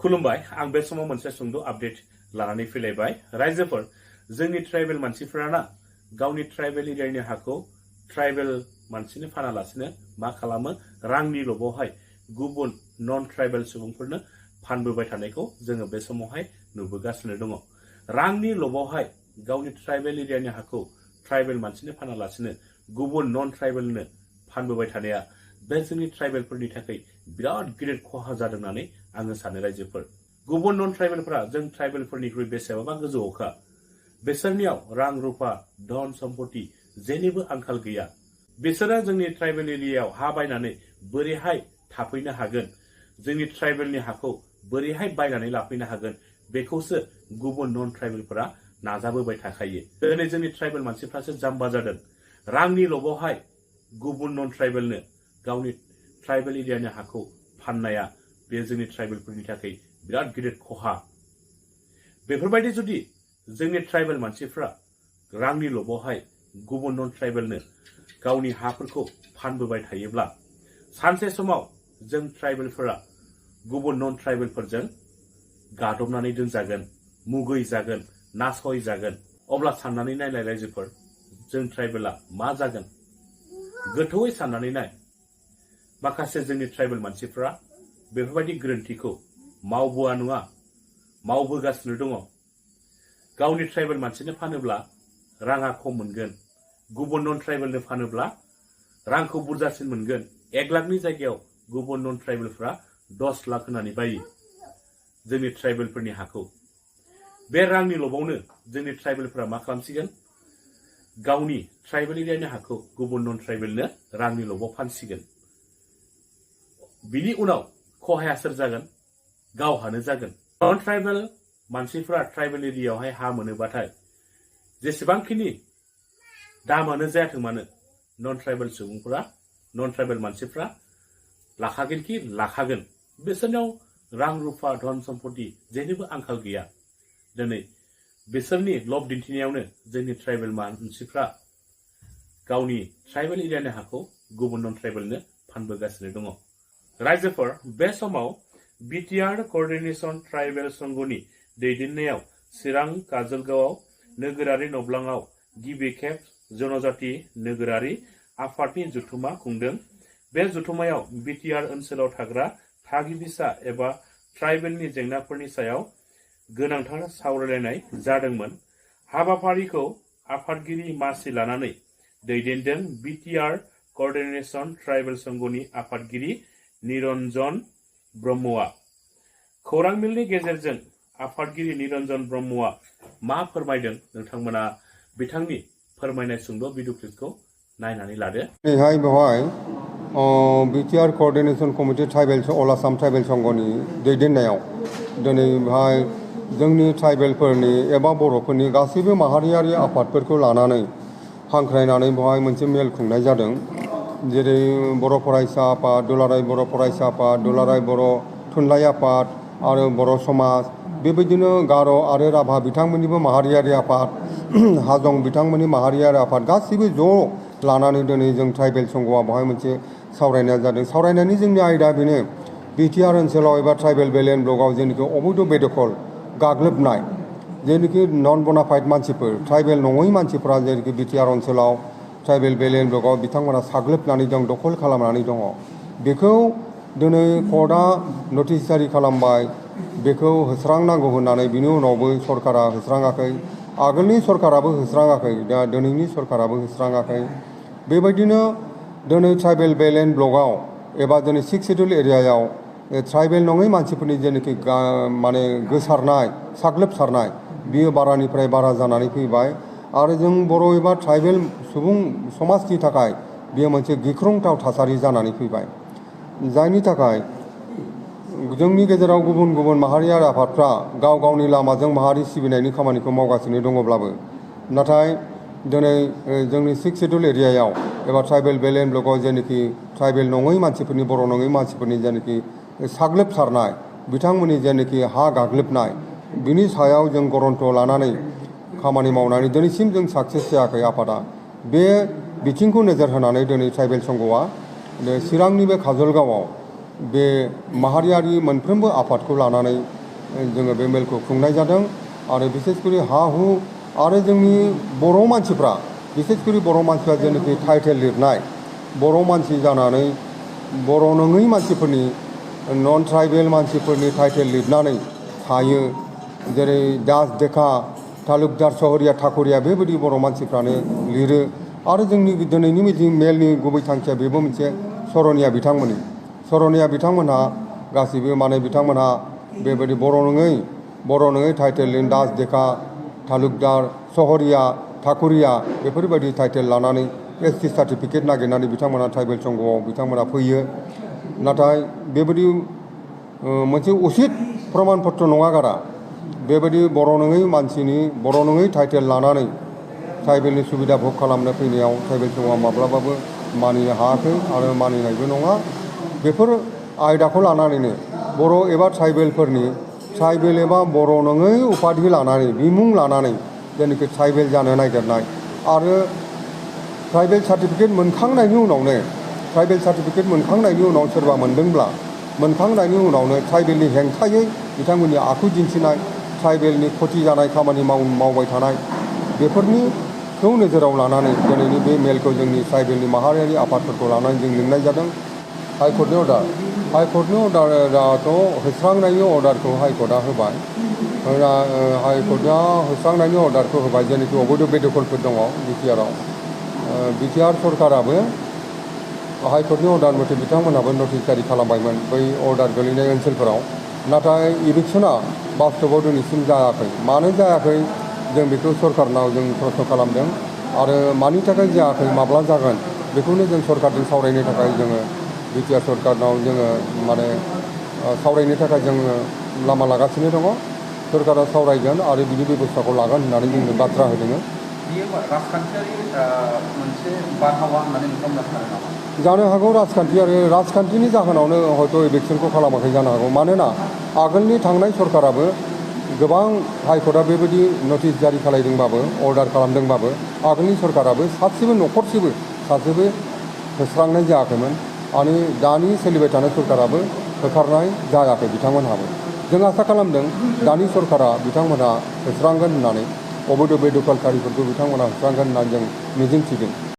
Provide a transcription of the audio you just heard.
खुलुमबाय आं बे समाव मोनसे सुंद' आपडेट लानानै फैलायबाय रायजोफोर जोंनि ट्राइबेल मानसिफोराना गावनि ट्राइबेल एरियानि हाखौ ट्राइबेल मानसिनो फानालासिनो मा खालामो रांनि लबावहाय गुबुन नन ट्राइबेल सुबुंफोरनो फानबोबाय थानायखौ जोङो बे समावहाय नुबोगासिनो दङ। रांनि लबावहाय गावनि ट्राइबेल एरियानि हाखौ ट्राइबेल मानसिनो फानालासिनो गुबुन नन ट्राइबेलनो फानबोबाय थानाया बे जोंनि ट्राइबेलफोरनि थाखाय बिराद गिदिर खहा जादों होननानै आङो सानो रायजोफोर। गुबुन नन ट्राइबेलफोरा जों ट्राइबेलफोरनिख्रुइ बेसेबांबा गोजौआवखा। बिसोरनियाव रां रुपा धन सम्पति जेनिबो आंखाल गैया। बिसोरो जोंनि ट्राइबेल एरियायाव हा बायनानै बोरैहाय थाफैनो हागोन, जोंनि ट्राइबेलनि हाखौ बोरैहाय बायनानै लाफैनो हागोन, बेखौसो गुबुन नन ट्राइबेलफोरा नाजाबोबाय थाखायो। दिनै जोंनि ट्राइबेल मानसिफ्रासो जाम्बा जादों। रांनि लबावहाय गुबुन नन ट्राइबेलनो गावनि ट्राइबेल एरियानि हाखौ फाननाया बे जोंनि ट्राइबेलफोरनि थाखाय बिराद गिदिर खहा। बेफोरबायदि जुदि जोंनि ट्राइबेल मानसिफ्रा रांनि लबावहाय गुबुन नन ट्राइबेलनो गावनि हाफोरखौ फानबोबाय थायोब्ला सानसे समाव जों ट्राइबेलफोरा गुबुन नन ट्राइबेलफोरजों गादबनानै दोनजागोन, मुगै जागोन, नासय जागोन। अब्ला साननानै नायलाय रायजोफोर, जों ट्राइबेला मा जागोन? गोथौयै साननानै नाय। माखासे जोंनि ट्राइबेल मानसिफ्रा बेफोरबायदि गोरोन्थिखौ मावबोआ नङा, मावबोगासिनो दङ। गावनि ट्राइबेल मानसिनो फानोब्ला राङा खम मोनगोन, गुबुन नन ट्राइबेलनो फानोब्ला रांखौ बुरजासिन मोनगोन। 1 लाखनि जायगायाव गुबुन नन ट्राइबेलफ्रा 10 लाख होनानै बायो जोंनि ट्राइबेलफोरनि हाखौ। बे रांनि लबावनो जोंनि ट्राइबेलफ्रा मा खालामसिगोन? गावनि ट्राइबेल एरियानि हाखौ गुबुन नन ट्राइबेलनो रांनि लबाव फानसिगोन। बिनि उनाव खहाया सोर जागोन? गावहानो जागोन। नन ट्राइबेल मानसिफ्रा ट्राइबेल एरियायावहाय हा मोनोबाथाय जेसेबांखिनि दामानो जायाथों मानो नन ट्राइबेल सुबुंफोरा, नन ट्राइबेल मानसिफ्रा लाखागोन कि लाखागोन। बिसोरनाव रां रुफा धन सम्पति जेनिबो आंखाल गैया। दिनै बिसोरनि लब दिन्थिनायावनो जोंनि ट्राइबेल मानसिफ्रा गावनि ट्राइबेल एरियानि हाखौ गुबुन नन ट्राइबेलनो फानबोगासिनो दङ। रायजोफोर, बे समाव BTR क'र्डिनेशन ट्राइबेल संघनि दैदेननायाव चिरां काजलगावआव नोगोरारि नब्लाङाव गिबि खेब जनजाति नोगोरारि आफादनि जथुमा खुंदों। बे जथुमायाव BTR ओनसोलाव थाग्रा थागिबिसा एबा ट्राइबेलनि जेंनाफोरनि सायाव गोनांथार सावरायलायनाय जादोंमोन। हाबाफारिखौ आफादगिरि मासि लानानै दैदेनदों BTR क'र्डिनेशन ट्राइबेल संघनि आफादगिरि निरन्जन ब्रह्मआ। खौरां मिलनि गेजेरजों आफादगिरि निरन्जन ब्रह्मआ मा फोरमायदों नोंथांमोना बिथांनि फोरमायनाय सुंद' भिडिअ क्लिपखौ नायनानै लादो। दिनैहाय बेवहाय BTR क'र्डिनेशन कमिटि ट्राइबेल अल आसाम ट्राइबेल संघनि दैदेननायाव दिनै बेवहाय जोंनि ट्राइबेलफोरनि एबा बर'फोरनि गासैबो माहारियारि आफादफोरखौ लानानै हांख्रायनानै बेवहाय मोनसे मेल खुंनाय जादों। जेरै बर' फरायसा आफाद, दुलाराय बर' फरायसा आफाद, दुलाराय बर' थुनलाइ आफाद आरो बर' समाज, बेबायदिनो गार' आरो राभा बिथांमोननिबो माहारियारि आफाद, हाजं बिथांमोननि माहारियारि आफाद गासैबो ज' लानानै दिनै जों ट्राइबेल संघआ बेवहाय मोनसे सावरायनाय जादों। सावरायनायनि जोंनि आयदा बेनो, BTR ओनसोलाव एबा ट्राइबेल बेलेन ब्लकआव जेनाखि अबैध बेदखल गाग्लोबनाय, जेनाखि नन बनाफाइड मानसिफोर, ट्राइबेल नङै मानसिफोरा जेनाखि BTR ओनसोलाव ट्राइबेल बेलेन ब्लकआव बिथांमोना साग्लोबनानै दं, दखल खालामनानै दङ। बेखौ दिनै कर्टआ नटिस जारि खालामबाय, बेखौ होस्रांनांगौ होननानै। बिनि उनावबो सरकारा होस्राङाखै, आगोलनि सरकाराबो होस्राङाखै, दा दिनैनि सरकाराबो होस्राङाखै। बेबायदिनो दिनै ट्राइबेल बेलेन ब्लकआव एबा दिनै 6 सिडुल एरियायाव ट्राइबेल नङै मानसिफोरनि जेनाखि माने गोसारनाय, साग्लोबसारनाय, बियो बारानिफ्राय बारा जानानै फैबाय। आरो जों बर' एबा ट्राइबेल सुबुं समाजनि थाखाय बेयो मोनसे गिख्रंथाव थासारि जानानै फैबाय। जायनि थाखाय जोंनि गेजेराव गुबुन गुबुन माहारियारि आफादफ्रा गाव गावनि लामाजों माहारि सिबिनायनि खामानिखौ मावगासिनो दङब्लाबो, नाथाय दिनै जोंनि 6 सिडुल एरियायाव एबा ट्राइबेल बेलेन ब्लकआव जेनाखि ट्राइबेल नङै मानसिफोरनि, बर' नङै मानसिफोरनि जेनाखि साग्लोबसारनाय, बिथांमोननि जेनाखि हा गाग्लोबनाय, बिनि सायाव जों गरन्थ लानानै खामानि मावनानै दिनैसिम जों साक्सेस जायाखै आफादा। बे बिथिंखौ नोजोर होनानै दिनै ट्राइबेल संघआ चिरांनि बे काजलगावआव बे माहारियारि मोनफ्रोमबो आफादखौ लानानै जोङो बे मेलखौ खुंनाय जादों आरो बिसेसकरि हा हु आरो जोंनि बर' मानसिफ्रा बिसेसकरि बर' मानसिफ्रा जेनाखि टाइटेल लिरनाय बर' मानसि जानानै बर' नङै मानसिफोरनि नन ट्राइबेल मानसिफोरनि टाइटेल लिरनानै थायो जेरै दास देखा तालुकदार सहरिया ठाकुरिया बेबायदि बर' मानसिफ्रानो लिरो आरो जोंनि दिनैनि मिटिं मेलनि गुबै थांखिया बेबो मोनसे सरनिया बिथांमोनहा गासिबो माने बिथांमोनहा बेबायदि बर' नङै टाइटेल दास देखा तालुकदार सहरिया ठाकुरिया बेफोरबायदि टाइटेल लानानै ST सार्टिफिकेट नागिरनानै बिथांमोना ट्राइबेल संघआव बिथांमोना फैयो नाथाय बेबायदि मोनसे उसित प्रमाण पत्र नङा गारा बेबायदि बर' नङै टाइटेल लानानै ट्राइबेलनि सुबिदा भग खालामनो फैनायाव ट्राइबेल संघआ माब्लाबाबो मानिनो हायाखै आरो मानिनायबो नङा बेफोर आयदाखौ लानानैनो बर' एबा ट्राइबेल एबा बर' नङै उपाधि लानानै बिमुं लानानै जेनाखि ट्राइबेल जानो नागिरनाय आरो ट्राइबेल सार्टिफिकेट मोनखांनायनि उनाव सोरबा मोनखांनायनि उनावनो ट्राइबेलनि हेंथायै बिथांमोननि आखु दिन्थिनाय ट्राइबेलनि खथि जानाय खामानि मावबाय थानाय बेफोरनिखौ नोजोराव लानानै दिनैनि बे मेलखौ जोंनि ट्राइबेलनि माहारियारि आफादफोरखौ लानानै जों लिंनाय जादों हाइकर्टनि अर्डाराथ' होस्रांनायनि अर्डारखौ हाइकर्टआ होबाय हाइकर्टआ होस्रांनायनि अर्डारखौ होबाय जेनाखि अबैध बेदखलफोर दङ BTR सरकाराबो हाइकर्टनि अर्डार मथे बिथांमोनहाबो नटिस जारि खालामबायमोन बै अर्डार गोलैनाय ओनसोलफोराव नाथाय इभिक्सना बास्तबआव दिनैसिम जायाखै मानो जायाखै जों बेखौ सरकारनाव जों प्रश्न खालामदों आरो मानि थाखाय जायाखै माब्ला जागोन बेखौनो जों सरकारजों सावरायनो थाखाय जोङो BTR सरकारनाव जोङो माने सावरायनो थाखाय जोङो लामा लागासिनो दङ सरकारा सावरायगोन आरो बिनि बेबस्थाखौ लागोन होननानै जोंनो बाथ्रा होदों जानो हागौ राजखान्थिनि जाहोनावनो हयथ' इभिक्सनखौ खालामाखै जानो हागौ मानोना आगोलनि थांनाय सरकाराबो गोबां हाइकर्टआ बेबायदि नटिस जारि खालामदोंबाबो अर्डार खालामदोंबाबो आगोलनि सरकाराबो सासेबो होस्रांनाय जायाखैमोन आरो दानि सोलिबाय थानाय सरकाराबो होखारनाय जायाखै बिथांमोनहाबो जों आसा खालामदों दानि सरकारा बिथांमोनहा होस्रांगोन होननानै अबैध बेदखलकारिफोरखौ बिथांमोनहा होस्रांगोन होननानै जों मिजिंथिदों